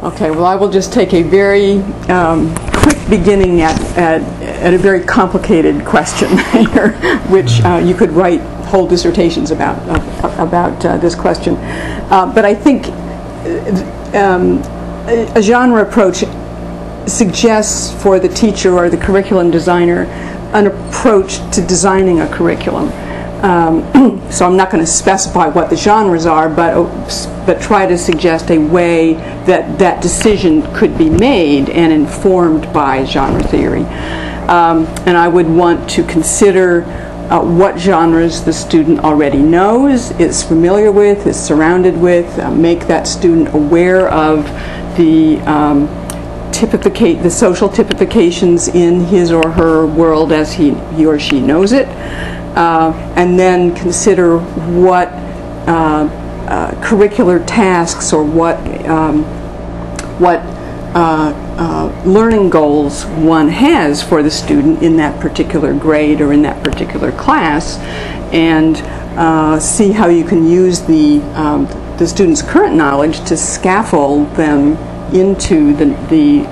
Okay, well, I will just take a very quick beginning at a very complicated question here, which you could write whole dissertations about this question. But I think a genre approach suggests for the teacher or the curriculum designer an approach to designing a curriculum. So I'm not going to specify what the genres are, but try to suggest a way that that decision could be made and informed by genre theory. And I would want to consider what genres the student already knows, is familiar with, is surrounded with, make that student aware of the the social typifications in his or her world as he or she knows it. And then consider what curricular tasks or what learning goals one has for the student in that particular grade or in that particular class, and see how you can use the student's current knowledge to scaffold them into the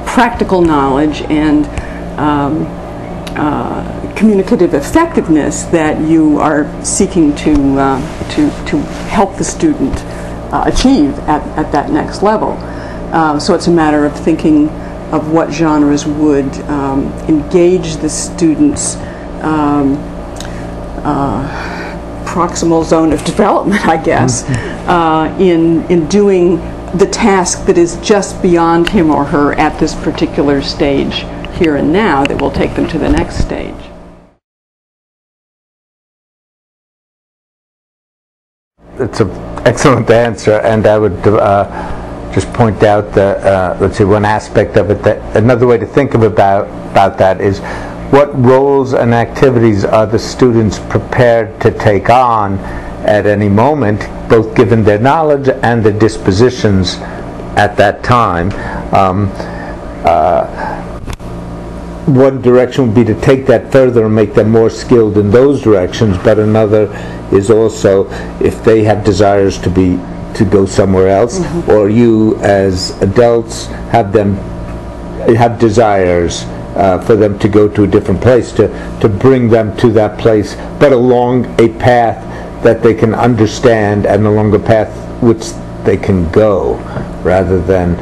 practical knowledge and communicative effectiveness that you are seeking to help the student achieve at that next level. So it's a matter of thinking of what genres would engage the student's proximal zone of development, I guess, in doing the task that is just beyond him or her at this particular stage here and now that will take them to the next stage. It's an excellent answer, and I would just point out that, let's see, one aspect of it, that another way to think about that is what roles and activities are the students prepared to take on at any moment, both given their knowledge and their dispositions at that time. One direction would be to take that further and make them more skilled in those directions, but another is also if they have desires to go somewhere else, or you as adults have desires for them to go to a different place, to bring them to that place, but along a path that they can understand and along a path which they can go, rather than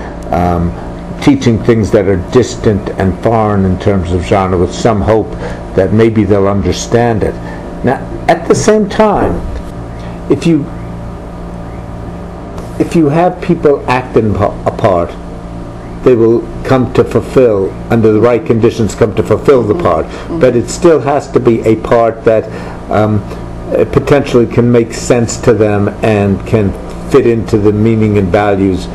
teaching things that are distant and foreign in terms of genre with some hope that maybe they'll understand it. Now, at the same time, if you have people acting a part, they will come to fulfill, under the right conditions, come to fulfill the part. But it still has to be a part that potentially can make sense to them and can fit into the meaning and values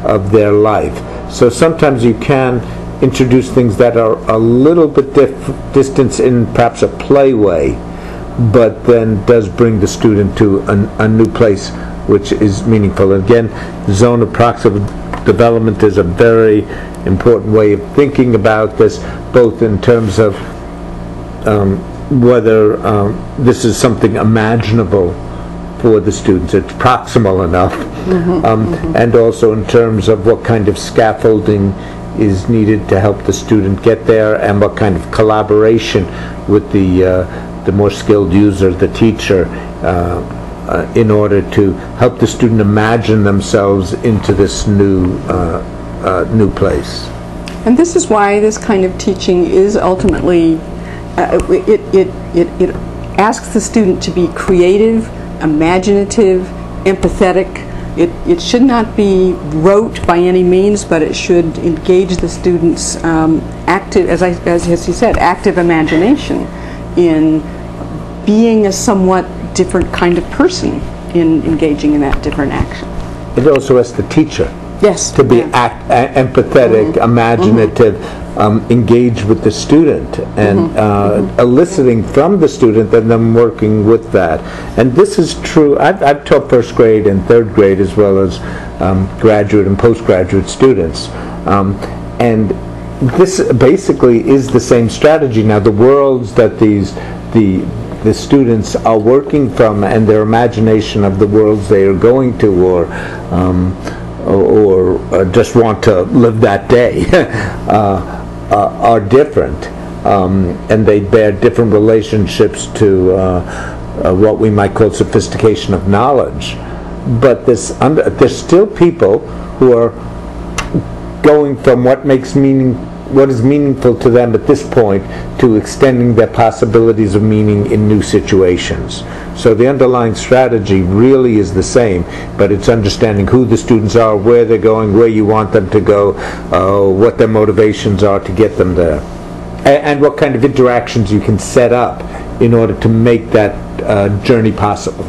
of their life. So sometimes you can introduce things that are a little bit distant in perhaps a play way, but then does bring the student to a new place which is meaningful. Again, the zone of proximal development is a very important way of thinking about this, both in terms of whether this is something imaginable for the students, it's proximal enough, and also in terms of what kind of scaffolding is needed to help the student get there, and what kind of collaboration with the more skilled user, the teacher, in order to help the student imagine themselves into this new place. And this is why this kind of teaching is ultimately, it asks the student to be creative, imaginative, empathetic. It should not be rote by any means, but it should engage the student's active, as he said, active imagination in being a somewhat different kind of person in engaging in that different action. It also asks the teacher to be empathetic, imaginative, engaged with the student, and eliciting from the student and then working with that. And this is true. I've taught first grade and third grade as well as graduate and postgraduate students. And this basically is the same strategy. Now, the worlds that the students are working from and their imagination of the worlds they are going to, or or just want to live that day are different, and they bear different relationships to what we might call sophistication of knowledge. But there's still people who are going from what is meaningful to them at this point to extending their possibilities of meaning in new situations. So the underlying strategy really is the same, but it's understanding who the students are, where they're going, where you want them to go, what their motivations are to get them there, and what kind of interactions you can set up in order to make that journey possible.